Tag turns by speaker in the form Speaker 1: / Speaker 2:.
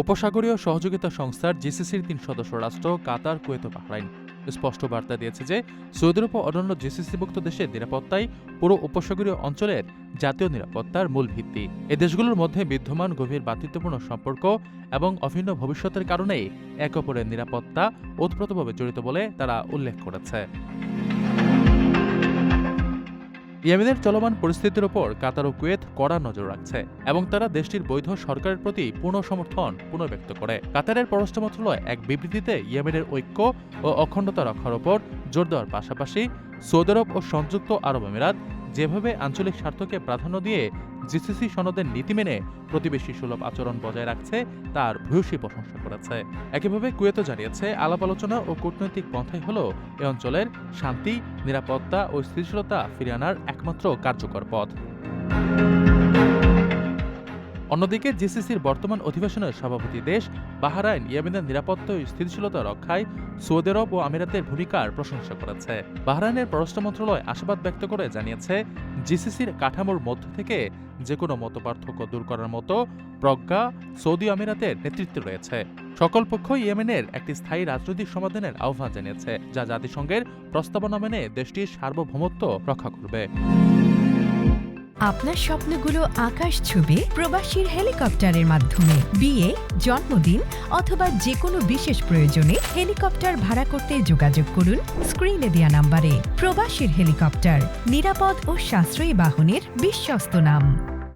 Speaker 1: উপসাগরীয় সহযোগিতা সংস্থার জিসিসির ৩ সদস্য রাষ্ট্র কাতার, কুয়েত ও বাহরাইন স্পষ্ট বার্তা দিয়েছে যে সৌদি আরব ও অন্যান্য জিসিসিভুক্ত দেশের নিরাপত্তাই পুরো উপসাগরীয় অঞ্চলের জাতীয় নিরাপত্তার মূল ভিত্তি। এ দেশগুলোর মধ্যে বিদ্যমান গভীর ভ্রাতৃত্বপূর্ণ সম্পর্ক এবং অভিন্ন ভবিষ্যতের কারণেই একে অপরের নিরাপত্তা ওতপ্রোতভাবে জড়িত বলে তারা উল্লেখ করেছে। ইয়েমেনের চলমান পরিস্থিতির উপর কাতার ও কুয়েত কড়া নজর রাখছে এবং তারা দেশটির বৈধ সরকারের প্রতি পূর্ণ সমর্থন পুনর্ব্যক্ত করে। কাতারের পররাষ্ট্র মন্ত্রণালয় এক বিবৃতিতে ইয়েমেনের ঐক্য ও অখণ্ডতা রক্ষার ওপর জোর দেওয়ার পাশাপাশি সৌদি আরব ও সংযুক্ত আরব আমিরাত যেভাবে আঞ্চলিক স্বার্থকে প্রাধান্য দিয়ে জিসিসি সনদের নীতি মেনে প্রতিবেশী সুলভ আচরণ বজায় রাখছে তার ভূয়সী প্রশংসা করেছে। একইভাবে কুয়েতও জানিয়েছে আলাপ আলোচনা ও কূটনৈতিক পন্থাই হল এ অঞ্চলের শান্তি, নিরাপত্তা ও স্থিতিশীলতা ফিরিয়ে আনার একমাত্র কার্যকর পথ। অন্যদিকে জিসিসির বর্তমান অধিবেশনের সভাপতি দেশ বাহরাইন ইয়েমেনের নিরাপত্তা ও স্থিতিশীলতা রক্ষায় সৌদি আরব ও আমিরাতের ভূমিকার প্রশংসা করেছে। বাহরাইনের পররাষ্ট্র মন্ত্রণালয় আশাবাদ ব্যক্ত করে জানিয়েছে, জিসিসির কাঠামোর মধ্য থেকে যেকোনো মতপার্থক্য দূর করার মতো প্রজ্ঞা সৌদি আমিরাতের নেতৃত্বে রয়েছে। সকল পক্ষ ইয়েমেনের একটি স্থায়ী রাজনৈতিক সমাধানের আহ্বান জানিয়েছে, যা জাতিসংঘের প্রস্তাবনা মেনে দেশটির সার্বভৌমত্ব রক্ষা করবে।
Speaker 2: আপনার স্বপ্নগুলো আকাশ ছুবে প্রবাসীর হেলিকপ্টারের মাধ্যমে। বিয়ে, জন্মদিন অথবা যে কোনো বিশেষ প্রয়োজনে হেলিকপ্টার ভাড়া করতে যোগাযোগ করুন স্ক্রিনে দেয়া নাম্বারে। প্রবাসীর হেলিকপ্টার, নিরাপদ ও সাশ্রয়ী বাহনের বিশ্বস্ত নাম।